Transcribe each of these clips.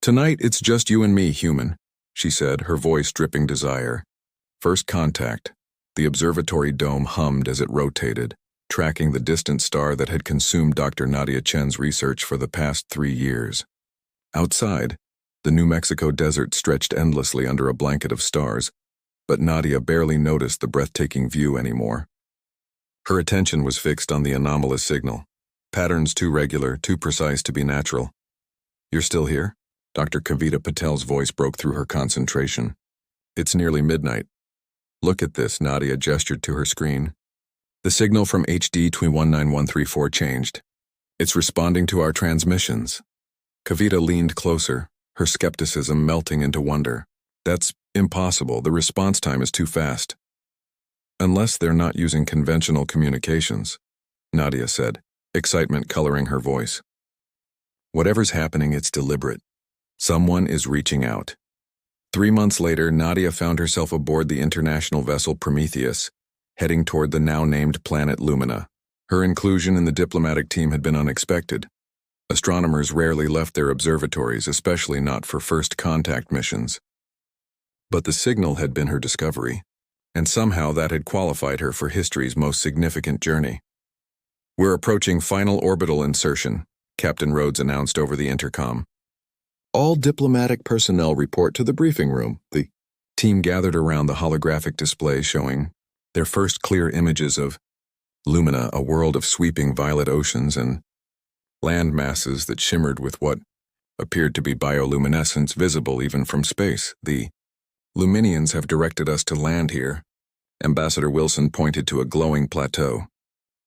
Tonight, it's just you and me, human, she said, her voice dripping desire. First contact. The observatory dome hummed as it rotated, tracking the distant star that had consumed Dr. Nadia Chen's research for the past 3 years. Outside, the New Mexico desert stretched endlessly under a blanket of stars, but Nadia barely noticed the breathtaking view anymore. Her attention was fixed on the anomalous signal, patterns too regular, too precise to be natural. "You're still here?" Dr. Kavita Patel's voice broke through her concentration. "It's nearly midnight. Look at this," Nadia gestured to her screen. The signal from HD 19134 changed. "It's responding to our transmissions." Kavita leaned closer, her skepticism melting into wonder. "That's impossible. The response time is too fast." "Unless they're not using conventional communications," Nadia said, excitement coloring her voice. "Whatever's happening, it's deliberate. Someone is reaching out." 3 months later, Nadia found herself aboard the international vessel Prometheus, heading toward the now-named planet Lumina. Her inclusion in the diplomatic team had been unexpected. Astronomers rarely left their observatories, especially not for first-contact missions. But the signal had been her discovery, and somehow that had qualified her for history's most significant journey. "We're approaching final orbital insertion," Captain Rhodes announced over the intercom. "All diplomatic personnel report to the briefing room." The team gathered around the holographic display showing their first clear images of Lumina, a world of sweeping violet oceans and land masses that shimmered with what appeared to be bioluminescence visible even from space. "The Luminians have directed us to land here." Ambassador Wilson pointed to a glowing plateau.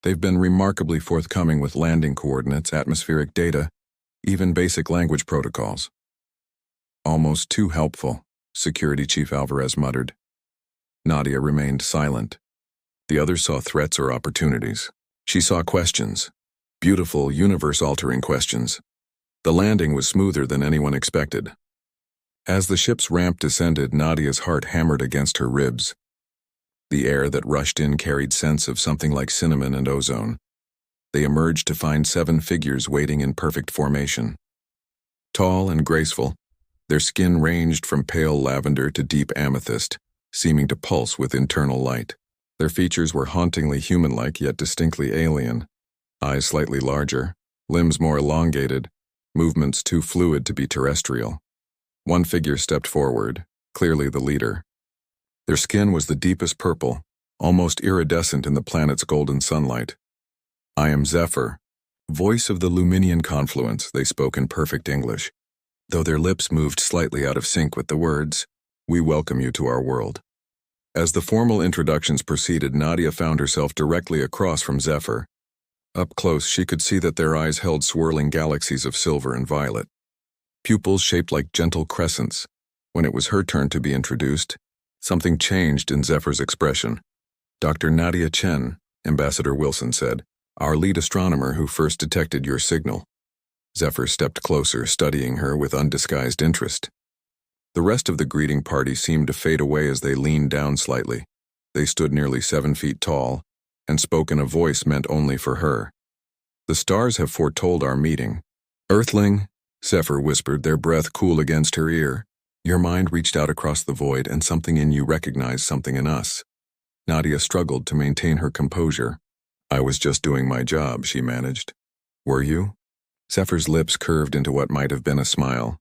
"They've been remarkably forthcoming with landing coordinates, atmospheric data, even basic language protocols." "Almost too helpful," Security Chief Alvarez muttered. Nadia remained silent. The others saw threats or opportunities. She saw questions. Beautiful, universe-altering questions. The landing was smoother than anyone expected. As the ship's ramp descended, Nadia's heart hammered against her ribs. The air that rushed in carried scents of something like cinnamon and ozone. They emerged to find 7 figures waiting in perfect formation. Tall and graceful, their skin ranged from pale lavender to deep amethyst, seeming to pulse with internal light. Their features were hauntingly human-like yet distinctly alien. Eyes slightly larger, limbs more elongated, movements too fluid to be terrestrial. One figure stepped forward, clearly the leader. Their skin was the deepest purple, almost iridescent in the planet's golden sunlight. "I am Zephyr, voice of the Luminian confluence," they spoke in perfect English, though their lips moved slightly out of sync with the words, "We welcome you to our world." As the formal introductions proceeded, Nadia found herself directly across from Zephyr. Up close, she could see that their eyes held swirling galaxies of silver and violet, pupils shaped like gentle crescents. When it was her turn to be introduced, something changed in Zephyr's expression. "Dr. Nadia Chen," Ambassador Wilson said, "our lead astronomer who first detected your signal." Zephyr stepped closer, studying her with undisguised interest. The rest of the greeting party seemed to fade away as they leaned down slightly. They stood nearly 7 feet tall, and spoke in a voice meant only for her. "The stars have foretold our meeting." "Earthling," Zephyr whispered, their breath cool against her ear. "Your mind reached out across the void, and something in you recognized something in us." Nadia struggled to maintain her composure. "I was just doing my job," she managed. "Were you?" Zephyr's lips curved into what might have been a smile.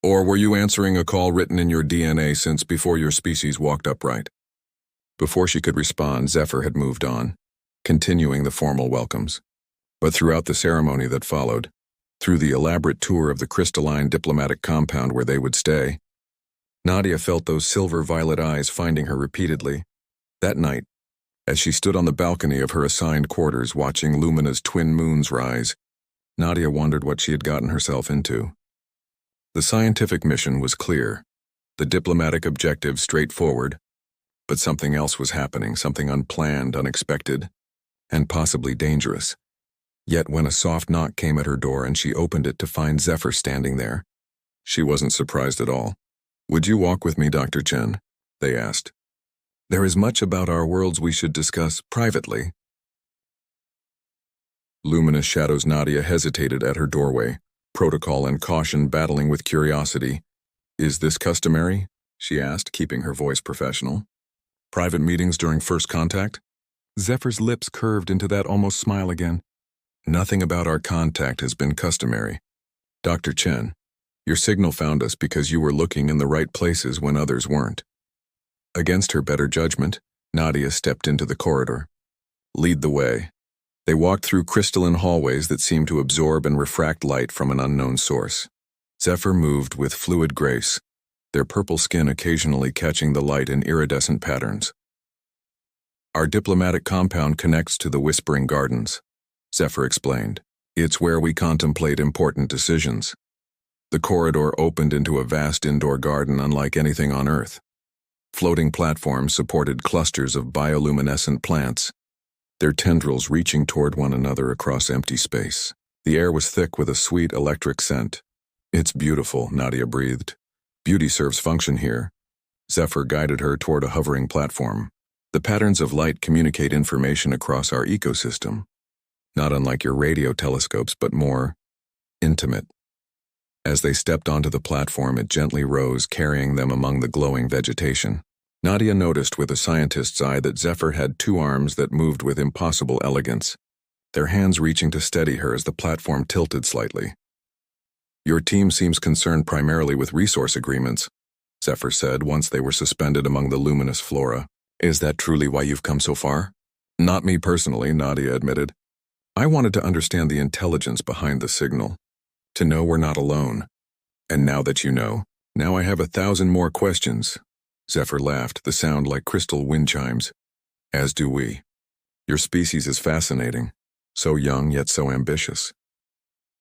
"Or were you answering a call written in your DNA since before your species walked upright?" Before she could respond, Zephyr had moved on, continuing the formal welcomes. But throughout the ceremony that followed, through the elaborate tour of the crystalline diplomatic compound where they would stay, Nadia felt those silver-violet eyes finding her repeatedly. That night, as she stood on the balcony of her assigned quarters watching Lumina's twin moons rise, Nadia wondered what she had gotten herself into. The scientific mission was clear, the diplomatic objective straightforward, but something else was happening, something unplanned, unexpected, and possibly dangerous. Yet when a soft knock came at her door and she opened it to find Zephyr standing there, she wasn't surprised at all. "Would you walk with me, Dr. Chen?" they asked. "There is much about our worlds we should discuss privately." Luminous shadows. Nadia hesitated at her doorway, protocol and caution battling with curiosity. Is this customary? She asked, keeping her voice professional. Private meetings during first contact? Zephyr's lips curved into that almost smile again. Nothing about our contact has been customary. Dr. Chen, your signal found us because you were looking in the right places when others weren't. Against her better judgment, Nadia stepped into the corridor. Lead the way. They walked through crystalline hallways that seemed to absorb and refract light from an unknown source. Zephyr moved with fluid grace, their purple skin occasionally catching the light in iridescent patterns. Our diplomatic compound connects to the Whispering Gardens, Zephyr explained. It's where we contemplate important decisions. The corridor opened into a vast indoor garden unlike anything on Earth. Floating platforms supported clusters of bioluminescent plants, their tendrils reaching toward one another across empty space. The air was thick with a sweet electric scent. It's beautiful, Nadia breathed. Beauty serves function here. Zephyr guided her toward a hovering platform. The patterns of light communicate information across our ecosystem, not unlike your radio telescopes, but more intimate. As they stepped onto the platform, it gently rose, carrying them among the glowing vegetation. Nadia noticed with a scientist's eye that Zephyr had two arms that moved with impossible elegance, their hands reaching to steady her as the platform tilted slightly. Your team seems concerned primarily with resource agreements, Zephyr said once they were suspended among the luminous flora. Is that truly why you've come so far? Not me personally, Nadia admitted. I wanted to understand the intelligence behind the signal, to know we're not alone. And now that you know, now I have 1,000 more questions. Zephyr laughed, the sound like crystal wind chimes. As do we. Your species is fascinating, so young yet so ambitious.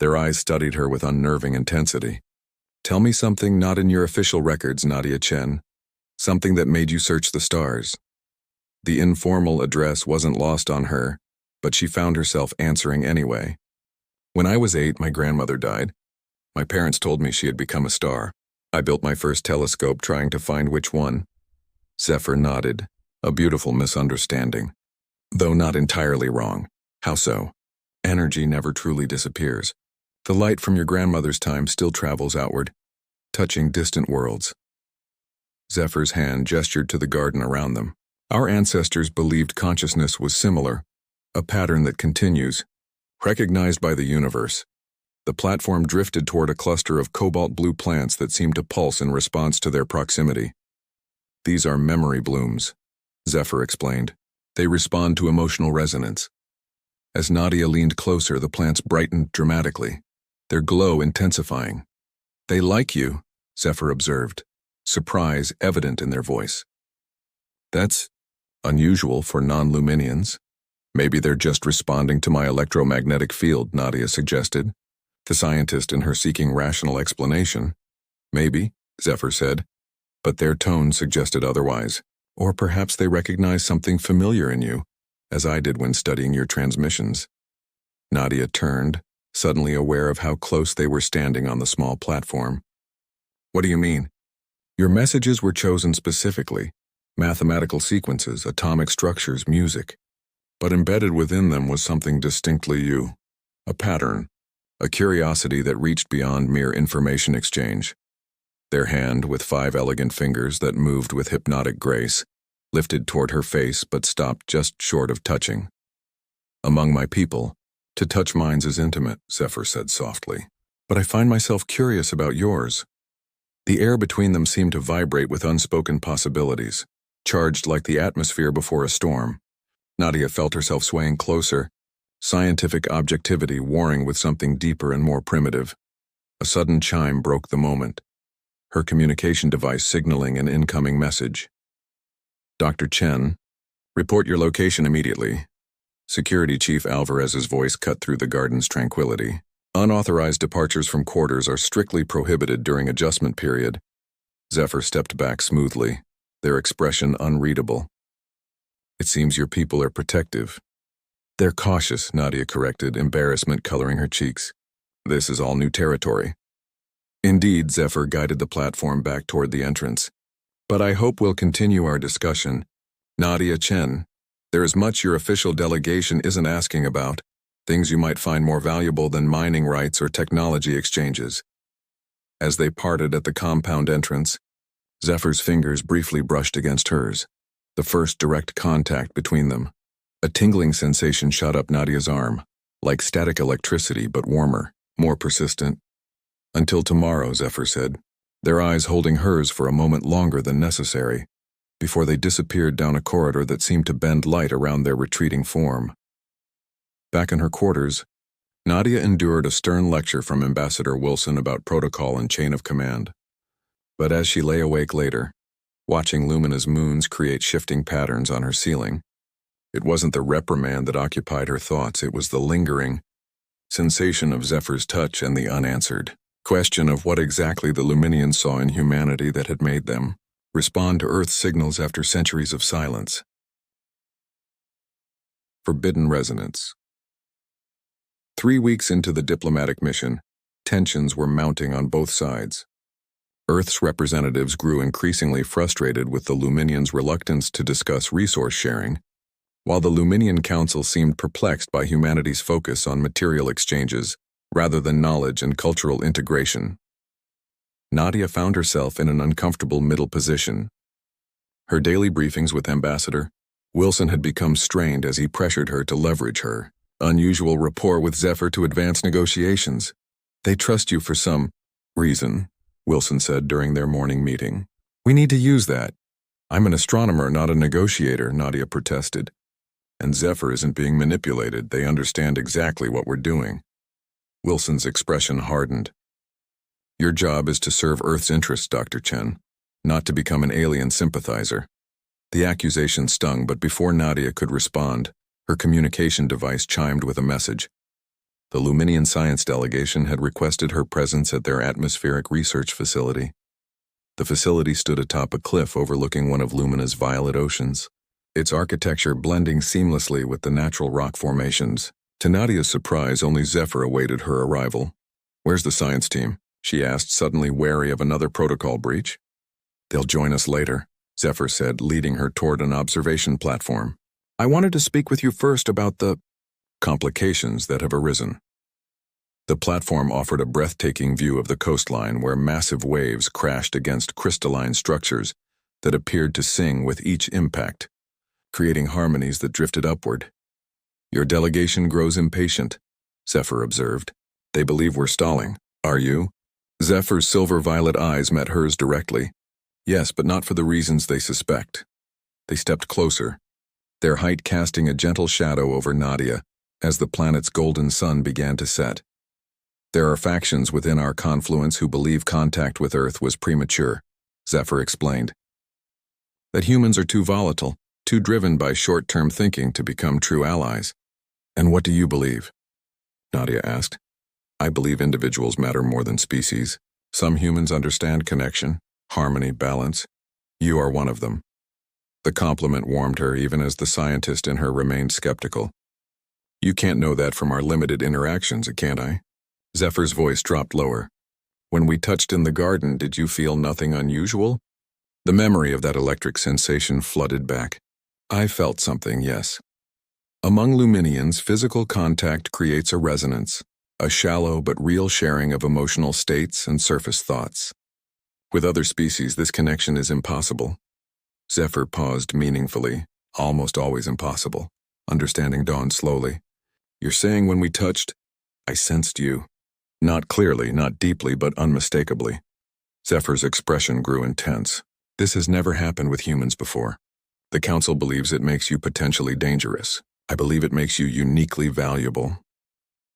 Their eyes studied her with unnerving intensity. Tell me something not in your official records, Nadia Chen. Something that made you search the stars. The informal address wasn't lost on her, but she found herself answering anyway. When I was 8, my grandmother died. My parents told me she had become a star. I built my first telescope trying to find which one. Zephyr nodded, a beautiful misunderstanding. Though not entirely wrong. How so? Energy never truly disappears. The light from your grandmother's time still travels outward, touching distant worlds. Zephyr's hand gestured to the garden around them. Our ancestors believed consciousness was similar, a pattern that continues, recognized by the universe. The platform drifted toward a cluster of cobalt blue plants that seemed to pulse in response to their proximity. These are memory blooms, Zephyr explained. They respond to emotional resonance. As Nadia leaned closer, the plants brightened dramatically, their glow intensifying. They like you, Zephyr observed, surprise evident in their voice. That's unusual for non-Luminians. Maybe they're just responding to my electromagnetic field, Nadia suggested, the scientist in her seeking rational explanation. Maybe, Zephyr said, but their tone suggested otherwise. Or perhaps they recognize something familiar in you, as I did when studying your transmissions. Nadia turned, suddenly aware of how close they were standing on the small platform. What do you mean? Your messages were chosen specifically, mathematical sequences, atomic structures, music. But embedded within them was something distinctly you, a pattern, a curiosity that reached beyond mere information exchange. Their hand, with 5 elegant fingers that moved with hypnotic grace, lifted toward her face but stopped just short of touching. Among my people, to touch minds is intimate, Zephyr said softly. But I find myself curious about yours. The air between them seemed to vibrate with unspoken possibilities, charged like the atmosphere before a storm. Nadia felt herself swaying closer, scientific objectivity warring with something deeper and more primitive. A sudden chime broke the moment, her communication device signaling an incoming message. Dr. Chen, report your location immediately. Security Chief Alvarez's voice cut through the garden's tranquility. Unauthorized departures from quarters are strictly prohibited during adjustment period. Zephyr stepped back smoothly, their expression unreadable. It seems your people are protective. They're cautious, Nadia corrected, embarrassment coloring her cheeks. This is all new territory. Indeed, Zephyr guided the platform back toward the entrance. But I hope we'll continue our discussion. Nadia Chen, there is much your official delegation isn't asking about. things you might find more valuable than mining rights or technology exchanges. As they parted at the compound entrance, Zephyr's fingers briefly brushed against hers, the first direct contact between them. A tingling sensation shot up Nadia's arm, like static electricity but warmer, more persistent. "Until tomorrow," Zephyr said, their eyes holding hers for a moment longer than necessary, before they disappeared down a corridor that seemed to bend light around their retreating form. Back in her quarters, Nadia endured a stern lecture from Ambassador Wilson about protocol and chain of command. But as she lay awake later, watching Lumina's moons create shifting patterns on her ceiling, it wasn't the reprimand that occupied her thoughts, it was the lingering sensation of Zephyr's touch and the unanswered question of what exactly the Luminians saw in humanity that had made them respond to Earth's signals after centuries of silence. Forbidden resonance. 3 weeks into the diplomatic mission, tensions were mounting on both sides. Earth's representatives grew increasingly frustrated with the Luminians' reluctance to discuss resource sharing, while the Luminian Council seemed perplexed by humanity's focus on material exchanges rather than knowledge and cultural integration. Nadia found herself in an uncomfortable middle position. Her daily briefings with Ambassador Wilson had become strained as he pressured her to leverage her unusual rapport with Zephyr to advance negotiations. "They trust you for some reason," Wilson said during their morning meeting. "We need to use that." "I'm an astronomer, not a negotiator," Nadia protested. "And Zephyr isn't being manipulated. They understand exactly what we're doing." Wilson's expression hardened. "Your job is to serve Earth's interests, Dr. Chen, not to become an alien sympathizer." The accusation stung, but before Nadia could respond, her communication device chimed with a message. The Luminian science delegation had requested her presence at their atmospheric research facility. The facility stood atop a cliff overlooking one of Lumina's violet oceans, its architecture blending seamlessly with the natural rock formations. To Nadia's surprise, only Zephyr awaited her arrival. "Where's the science team?" she asked, suddenly wary of another protocol breach. "They'll join us later," Zephyr said, leading her toward an observation platform. "I wanted to speak with you first about the complications that have arisen." The platform offered a breathtaking view of the coastline where massive waves crashed against crystalline structures that appeared to sing with each impact, creating harmonies that drifted upward. "Your delegation grows impatient," Zephyr observed. "They believe we're stalling. Are you?" Zephyr's silver-violet eyes met hers directly. "Yes, but not for the reasons they suspect." They stepped closer, their height casting a gentle shadow over Nadia as the planet's golden sun began to set. "There are factions within our confluence who believe contact with Earth was premature," Zephyr explained. "That humans are too volatile, too driven by short-term thinking to become true allies." "And what do you believe?" Nadia asked. "I believe individuals matter more than species. Some humans understand connection, harmony, balance. You are one of them." The compliment warmed her even as the scientist in her remained skeptical. "You can't know that from our limited interactions, can't I?" Zephyr's voice dropped lower. "When we touched in the garden, did you feel nothing unusual?" The memory of that electric sensation flooded back. "I felt something, yes. Among Luminians, physical contact creates a resonance, a shallow but real sharing of emotional states and surface thoughts. With other species, this connection is impossible." Zephyr paused meaningfully, almost always impossible. Understanding dawned slowly. "You're saying when we touched, I sensed you. Not clearly, not deeply, but unmistakably." Zephyr's expression grew intense. "This has never happened with humans before. The Council believes it makes you potentially dangerous. I believe it makes you uniquely valuable."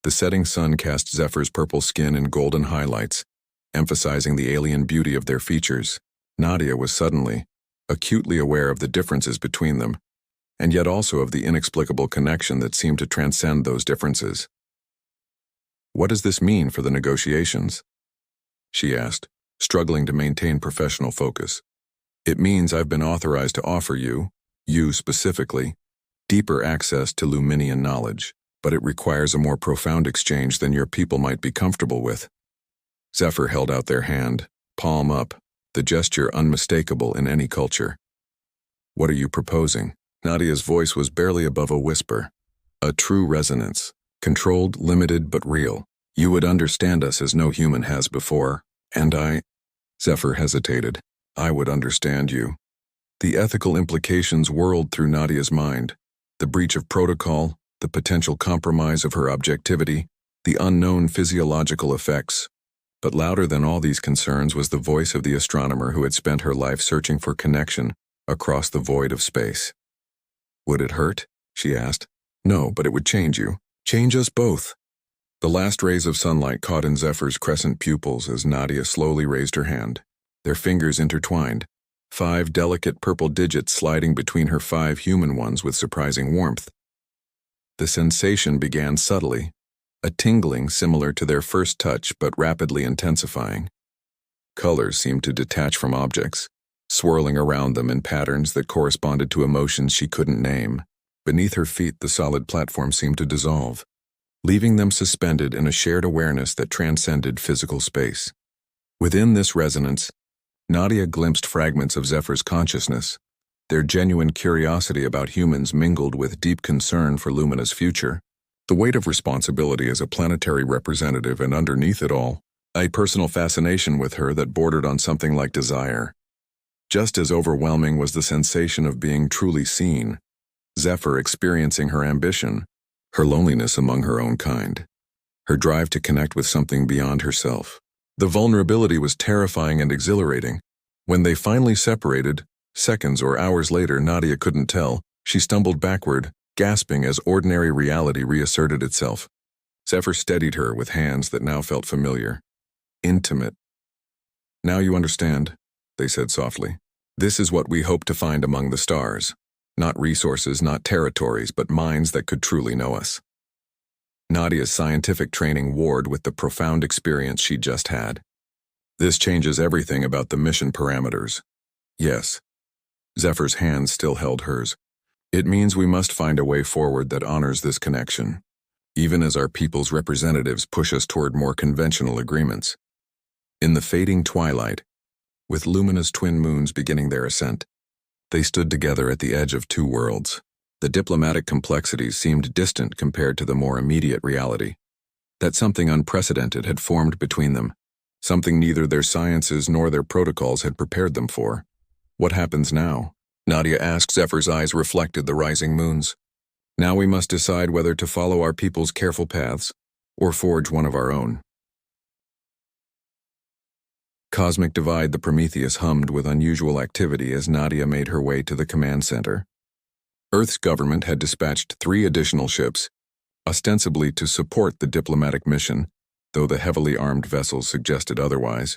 The setting sun cast Zephyr's purple skin in golden highlights, emphasizing the alien beauty of their features. Nadia was suddenly, acutely aware of the differences between them, and yet also of the inexplicable connection that seemed to transcend those differences. "What does this mean for the negotiations?" she asked, struggling to maintain professional focus. "It means I've been authorized to offer you specifically, deeper access to Luminian knowledge, but it requires a more profound exchange than your people might be comfortable with." Zephyr held out their hand, palm up, the gesture unmistakable in any culture. "What are you proposing?" Nadia's voice was barely above a whisper. "A true resonance, Controlled, limited, but real. You would understand us as no human has before, and I... Zephyr hesitated. I would understand you. The ethical implications whirled through Nadia's mind. The breach of protocol, the potential compromise of her objectivity, the unknown physiological effects. But louder than all these concerns was the voice of the astronomer who had spent her life searching for connection across the void of space. Would it hurt? She asked. No, but it would change you. Change us both. The last rays of sunlight caught in Zephyr's crescent pupils as Nadia slowly raised her hand. Their fingers intertwined, 5 delicate purple digits sliding between her 5 human ones with surprising warmth. The sensation began subtly, a tingling similar to their first touch but rapidly intensifying. Colors seemed to detach from objects, swirling around them in patterns that corresponded to emotions she couldn't name. Beneath her feet, the solid platform seemed to dissolve, leaving them suspended in a shared awareness that transcended physical space. Within this resonance, Nadia glimpsed fragments of Zephyr's consciousness, their genuine curiosity about humans mingled with deep concern for Lumina's future, the weight of responsibility as a planetary representative, and underneath it all, a personal fascination with her that bordered on something like desire. Just as overwhelming was the sensation of being truly seen, Zephyr experiencing her ambition, her loneliness among her own kind, her drive to connect with something beyond herself. The vulnerability was terrifying and exhilarating. When they finally separated, seconds or hours later, Nadia couldn't tell, she stumbled backward, gasping as ordinary reality reasserted itself. Zephyr steadied her with hands that now felt familiar. Intimate. Now you understand, they said softly. This is what we hope to find among the stars. Not resources, not territories, but minds that could truly know us. Nadia's scientific training warred with the profound experience she'd just had. This changes everything about the mission parameters. Yes. Zephyr's hand still held hers. It means we must find a way forward that honors this connection, even as our people's representatives push us toward more conventional agreements. In the fading twilight, with Lumina's twin moons beginning their ascent, they stood together at the edge of 2 worlds. The diplomatic complexities seemed distant compared to the more immediate reality. That something unprecedented had formed between them, something neither their sciences nor their protocols had prepared them for. What happens now? Nadia asked. Zephyr's eyes reflected the rising moons. Now we must decide whether to follow our people's careful paths or forge one of our own. Cosmic Divide. The Prometheus hummed with unusual activity as Nadia made her way to the command center. Earth's government had dispatched 3 additional ships, ostensibly to support the diplomatic mission, though the heavily armed vessels suggested otherwise.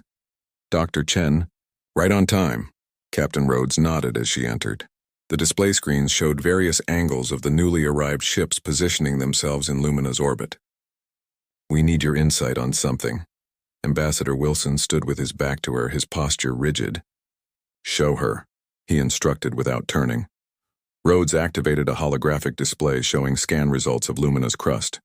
Dr. Chen, right on time. Captain Rhodes nodded as she entered. The display screens showed various angles of the newly arrived ships positioning themselves in Lumina's orbit. We need your insight on something. Ambassador Wilson stood with his back to her, his posture rigid. Show her, he instructed without turning. Rhodes activated a holographic display showing scan results of Lumina's crust.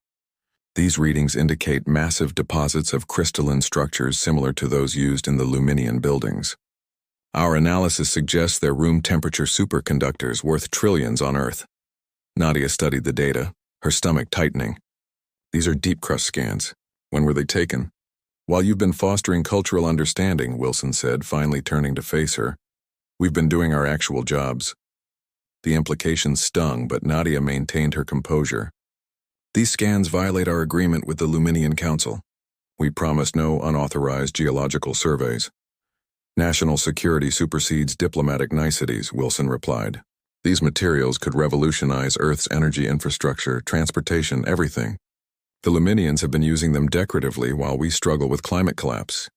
These readings indicate massive deposits of crystalline structures similar to those used in the Luminian buildings. Our analysis suggests they're room temperature superconductors worth trillions on Earth. Nadia studied the data, her stomach tightening. These are deep crust scans. When were they taken? While you've been fostering cultural understanding, Wilson said, finally turning to face her. We've been doing our actual jobs. The implications stung, but Nadia maintained her composure. These scans violate our agreement with the Luminian Council. We promised no unauthorized geological surveys. National security supersedes diplomatic niceties, Wilson replied. These materials could revolutionize Earth's energy infrastructure, transportation, everything. The Luminians have been using them decoratively while we struggle with climate collapse.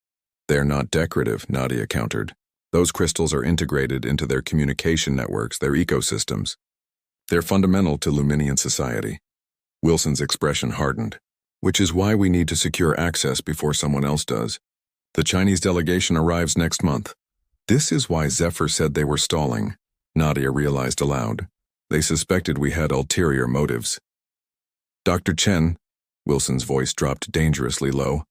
They're not decorative, Nadia countered. Those crystals are integrated into their communication networks, their ecosystems. They're fundamental to Luminian society. Wilson's expression hardened. Which is why we need to secure access before someone else does. The Chinese delegation arrives next month. This is why Zephyr said they were stalling, Nadia realized aloud. They suspected we had ulterior motives. Dr. Chen, Wilson's voice dropped dangerously low.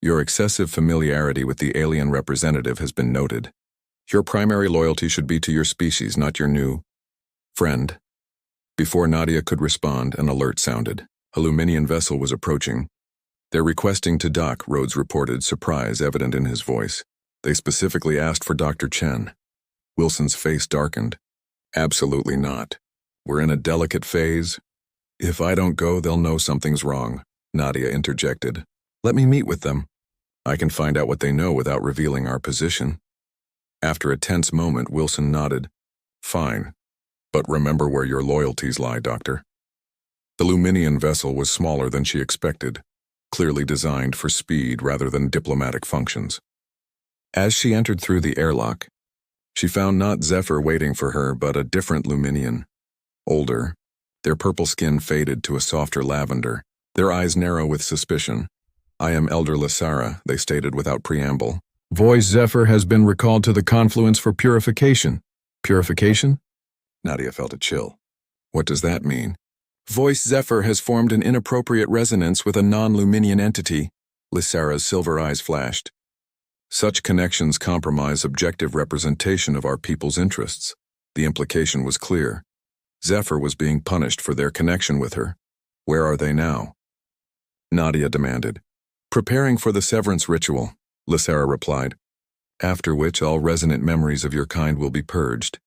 Your excessive familiarity with the alien representative has been noted. Your primary loyalty should be to your species, not your new friend. Before Nadia could respond, an alert sounded. A Luminian vessel was approaching. "They're requesting to dock," Rhodes reported, surprise evident in his voice. "They specifically asked for Dr. Chen." Wilson's face darkened. "Absolutely not. We're in a delicate phase." "If I don't go, they'll know something's wrong," Nadia interjected. "Let me meet with them. I can find out what they know without revealing our position." After a tense moment, Wilson nodded. "Fine. But remember where your loyalties lie, Doctor." The Luminian vessel was smaller than she expected, clearly designed for speed rather than diplomatic functions. As she entered through the airlock, she found not Zephyr waiting for her, but a different Luminian. Older, their purple skin faded to a softer lavender, their eyes narrow with suspicion. "I am Elder Lysara," they stated without preamble. "Voice Zephyr has been recalled to the confluence for purification." "Purification?" Nadia felt a chill. "What does that mean?" "Voice Zephyr has formed an inappropriate resonance with a non-Luminian entity," Lysara's silver eyes flashed. "Such connections compromise objective representation of our people's interests." The implication was clear. Zephyr was being punished for their connection with her. "Where are they now?" Nadia demanded. "Preparing for the severance ritual," Lysara replied, "after which all resonant memories of your kind will be purged."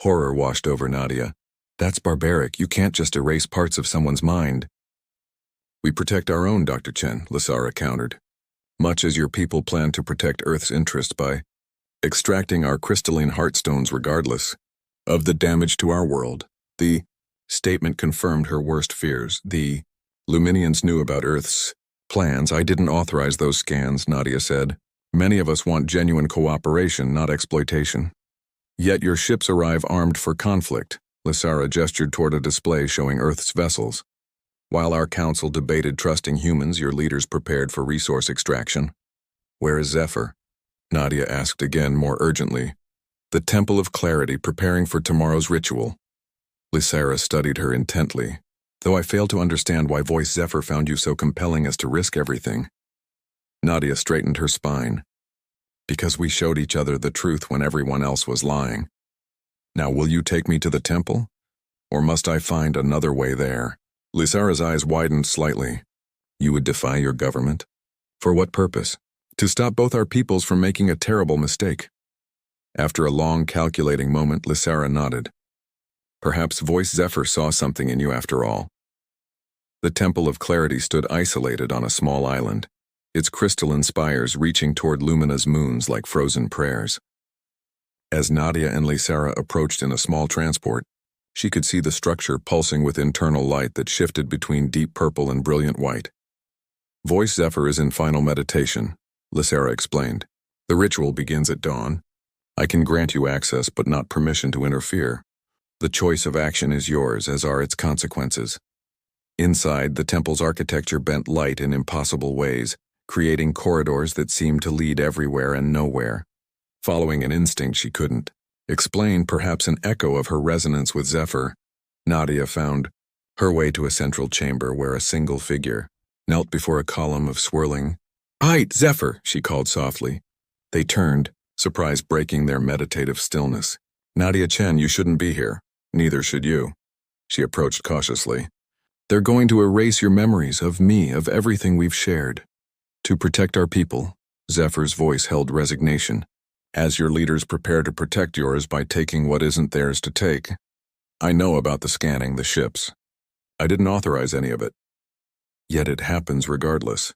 Horror washed over Nadia. "That's barbaric. You can't just erase parts of someone's mind." "We protect our own, Dr. Chen," Lysara countered. "Much as your people plan to protect Earth's interests by extracting our crystalline heartstones regardless of the damage to our world." The statement confirmed her worst fears. "The Luminians knew about Earth's plans. I didn't authorize those scans," Nadia said. "Many of us want genuine cooperation, not exploitation." "Yet your ships arrive armed for conflict." Lysara gestured toward a display showing Earth's vessels. "While our council debated trusting humans, your leaders prepared for resource extraction." "Where is Zephyr?" Nadia asked again, more urgently. "The Temple of Clarity, preparing for tomorrow's ritual." Lysara studied her intently. "Though I fail to understand why Voice Zephyr found you so compelling as to risk everything." Nadia straightened her spine. "Because we showed each other the truth when everyone else was lying. Now will you take me to the temple? Or must I find another way there?" Lysara's eyes widened slightly. "You would defy your government? For what purpose?" "To stop both our peoples from making a terrible mistake." After a long calculating moment, Lysara nodded. "Perhaps Voice Zephyr saw something in you after all." The Temple of Clarity stood isolated on a small island, its crystalline spires reaching toward Lumina's moons like frozen prayers. As Nadia and Lysara approached in a small transport, she could see the structure pulsing with internal light that shifted between deep purple and brilliant white. "Voice Zephyr is in final meditation," Lysara explained. "The ritual begins at dawn. I can grant you access but not permission to interfere. The choice of action is yours, as are its consequences." Inside, the temple's architecture bent light in impossible ways, creating corridors that seemed to lead everywhere and nowhere. Following an instinct she couldn't explain, perhaps an echo of her resonance with Zephyr, Nadia found her way to a central chamber where a single figure knelt before a column of swirling. "Height, Zephyr!" she called softly. They turned, surprise breaking their meditative stillness. "Nadia Chen, you shouldn't be here. Neither should you." She approached cautiously. "They're going to erase your memories of me, of everything we've shared. To protect our people." Zephyr's voice held resignation. "As your leaders prepare to protect yours by taking what isn't theirs to take. I know about the scanning, the ships. I didn't authorize any of it. Yet it happens regardless."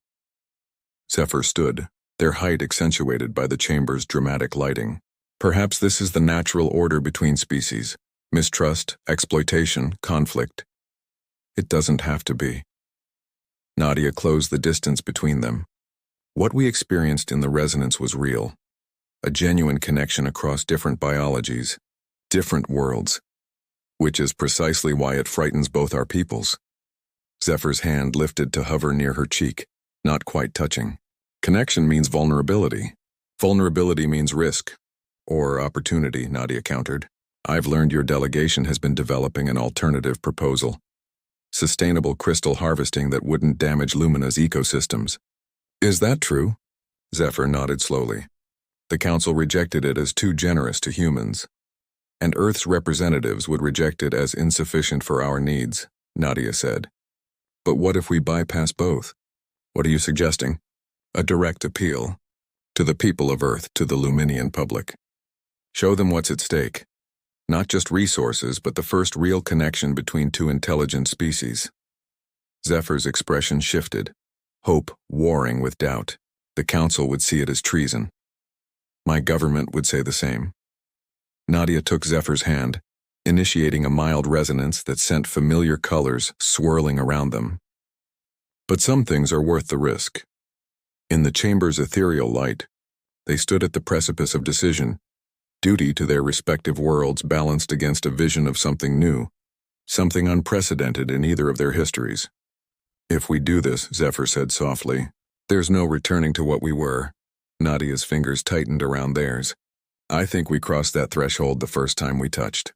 Zephyr stood, their height accentuated by the chamber's dramatic lighting. "Perhaps this is the natural order between species. Mistrust, exploitation, conflict. It doesn't have to be." Nadia closed the distance between them. What we experienced in the resonance was real. A genuine connection across different biologies, different worlds. Which is precisely why it frightens both our peoples. Zephyr's hand lifted to hover near her cheek, not quite touching. "Connection means vulnerability. Vulnerability means risk. Or opportunity," Nadia countered. "I've learned your delegation has been developing an alternative proposal. Sustainable crystal harvesting that wouldn't damage Lumina's ecosystems." "Is that true?" Zephyr nodded slowly. "The Council rejected it as too generous to humans. And Earth's representatives would reject it as insufficient for our needs," Nadia said. But what if we bypass both? What are you suggesting? A direct appeal. To the people of Earth, to the Luminian public. Show them what's at stake. Not just resources, but the first real connection between two intelligent species. Zephyr's expression shifted, hope warring with doubt. The Council would see it as treason. My government would say the same. Nadia took Zephyr's hand, initiating a mild resonance that sent familiar colors swirling around them. But some things are worth the risk. In the chamber's ethereal light, they stood at the precipice of decision, duty to their respective worlds balanced against a vision of something new, something unprecedented in either of their histories. If we do this, Zephyr said softly, there's no returning to what we were. Nadia's fingers tightened around theirs. I think we crossed that threshold the first time we touched.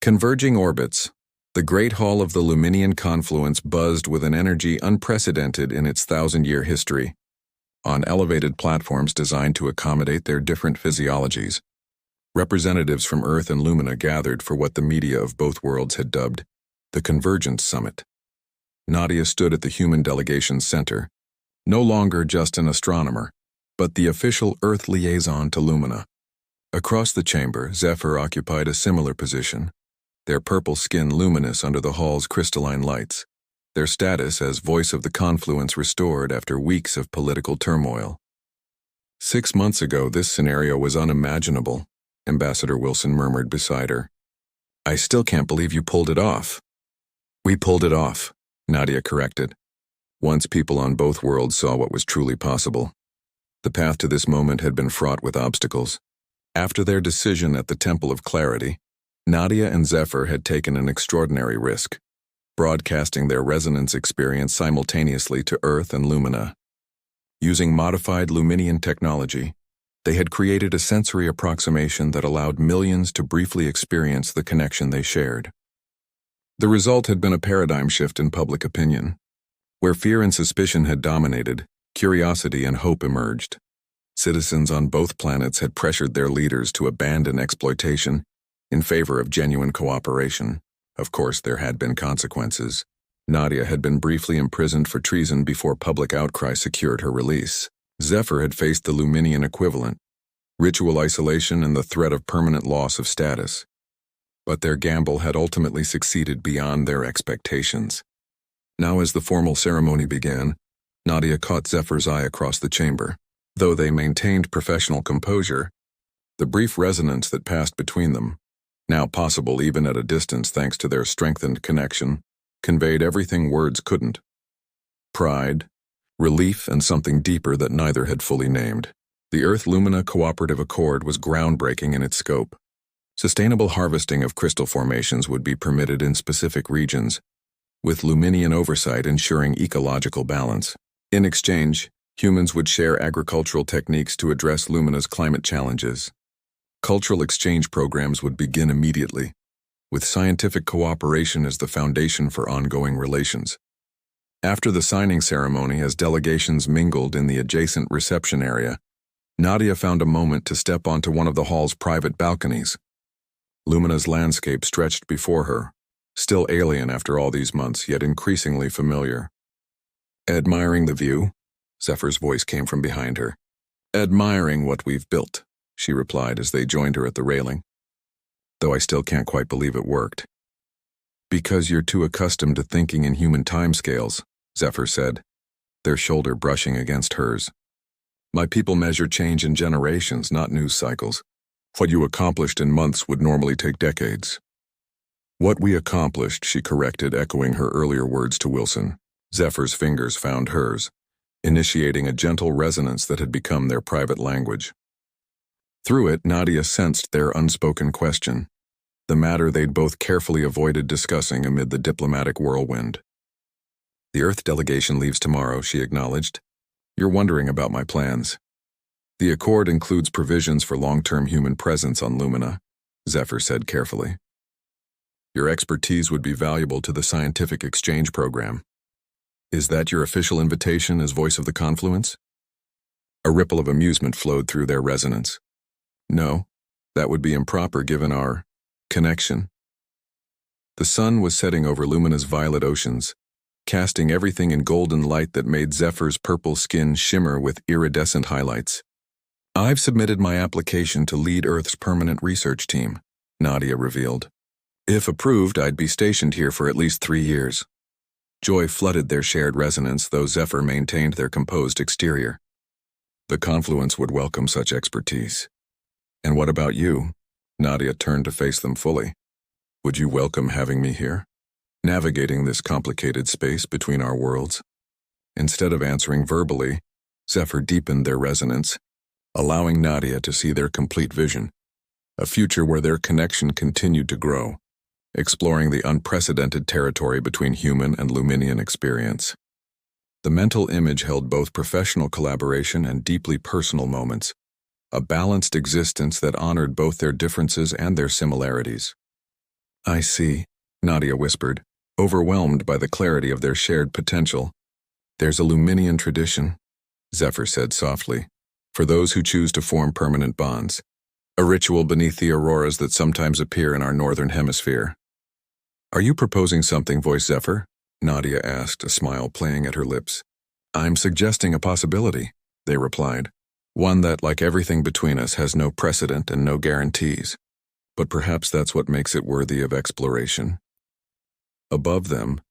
Converging orbits. The Great Hall of the Luminian Confluence buzzed with an energy unprecedented in its 1,000-year history. On elevated platforms designed to accommodate their different physiologies, representatives from Earth and Lumina gathered for what the media of both worlds had dubbed the Convergence Summit. Nadia stood at the human delegation's center, no longer just an astronomer, but the official Earth liaison to Lumina. Across the chamber, Zephyr occupied a similar position, their purple skin luminous under the hall's crystalline lights, their status as voice of the confluence restored after weeks of political turmoil. 6 months ago, this scenario was unimaginable, Ambassador Wilson murmured beside her. I still can't believe you pulled it off. We pulled it off, Nadia corrected. Once people on both worlds saw what was truly possible. The path to this moment had been fraught with obstacles. After their decision at the Temple of Clarity, Nadia and Zephyr had taken an extraordinary risk, broadcasting their resonance experience simultaneously to Earth and Lumina. Using modified Luminian technology, they had created a sensory approximation that allowed millions to briefly experience the connection they shared. The result had been a paradigm shift in public opinion. Where fear and suspicion had dominated, curiosity and hope emerged. Citizens on both planets had pressured their leaders to abandon exploitation in favor of genuine cooperation. Of course, there had been consequences. Nadia had been briefly imprisoned for treason before public outcry secured her release. Zephyr had faced the Luminian equivalent, ritual isolation and the threat of permanent loss of status. But their gamble had ultimately succeeded beyond their expectations. Now, as the formal ceremony began, Nadia caught Zephyr's eye across the chamber. Though they maintained professional composure, the brief resonance that passed between them, now possible even at a distance thanks to their strengthened connection, conveyed everything words couldn't. Pride, relief, and something deeper that neither had fully named. The Earth-Lumina Cooperative Accord was groundbreaking in its scope. Sustainable harvesting of crystal formations would be permitted in specific regions, with Luminian oversight ensuring ecological balance. In exchange, humans would share agricultural techniques to address Lumina's climate challenges. Cultural exchange programs would begin immediately, with scientific cooperation as the foundation for ongoing relations. After the signing ceremony, as delegations mingled in the adjacent reception area, Nadia found a moment to step onto one of the hall's private balconies. Lumina's landscape stretched before her, still alien after all these months, yet increasingly familiar. Admiring the view? Zephyr's voice came from behind her. Admiring what we've built, she replied as they joined her at the railing. Though I still can't quite believe it worked. Because you're too accustomed to thinking in human timescales, Zephyr said, their shoulder brushing against hers. My people measure change in generations, not news cycles. What you accomplished in months would normally take decades. What we accomplished, she corrected, echoing her earlier words to Wilson. Zephyr's fingers found hers, initiating a gentle resonance that had become their private language. Through it, Nadia sensed their unspoken question, the matter they'd both carefully avoided discussing amid the diplomatic whirlwind. The Earth delegation leaves tomorrow, she acknowledged. You're wondering about my plans. The accord includes provisions for long-term human presence on Lumina, Zephyr said carefully. Your expertise would be valuable to the scientific exchange program. Is that your official invitation as voice of the confluence? A ripple of amusement flowed through their resonance. No, that would be improper given our connection. The sun was setting over Lumina's violet oceans, casting everything in golden light that made Zephyr's purple skin shimmer with iridescent highlights. "I've submitted my application to lead Earth's permanent research team," Nadia revealed. "If approved, I'd be stationed here for at least 3 years." Joy flooded their shared resonance, though Zephyr maintained their composed exterior. The confluence would welcome such expertise. "And what about you?" Nadia turned to face them fully. "Would you welcome having me here, navigating this complicated space between our worlds?" Instead of answering verbally, Zephyr deepened their resonance, allowing Nadia to see their complete vision, a future where their connection continued to grow, exploring the unprecedented territory between human and Luminian experience. The mental image held both professional collaboration and deeply personal moments, a balanced existence that honored both their differences and their similarities. "I see," Nadia whispered, overwhelmed by the clarity of their shared potential. "There's a Luminian tradition," Zephyr said softly, "for those who choose to form permanent bonds, a ritual beneath the auroras that sometimes appear in our northern hemisphere." "Are you proposing something, voiced Zephyr?" Nadia asked, a smile playing at her lips. "I'm suggesting a possibility," they replied. "One that, like everything between us, has no precedent and no guarantees. But perhaps that's what makes it worthy of exploration." Above them,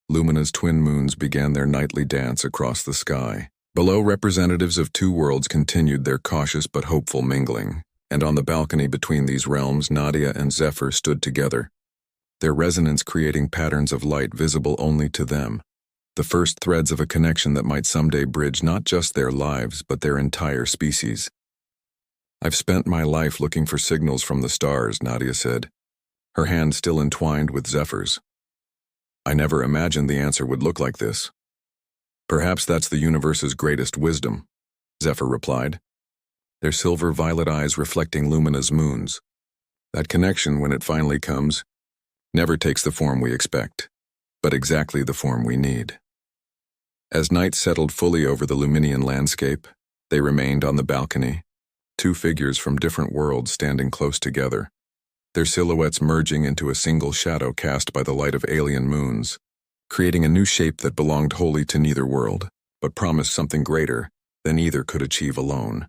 Lumina's twin moons began their nightly dance across the sky. Below, representatives of 2 worlds continued their cautious but hopeful mingling, and on the balcony between these realms, Nadia and Zephyr stood together, their resonance creating patterns of light visible only to them, the first threads of a connection that might someday bridge not just their lives but their entire species. "I've spent my life looking for signals from the stars," Nadia said, her hand still entwined with Zephyr's. "I never imagined the answer would look like this." "Perhaps that's the universe's greatest wisdom," Zephyr replied, their silver-violet eyes reflecting Lumina's moons. "That connection, when it finally comes, never takes the form we expect, but exactly the form we need." As night settled fully over the Luminian landscape, they remained on the balcony, 2 figures from different worlds standing close together, their silhouettes merging into a single shadow cast by the light of alien moons, creating a new shape that belonged wholly to neither world, but promised something greater than either could achieve alone.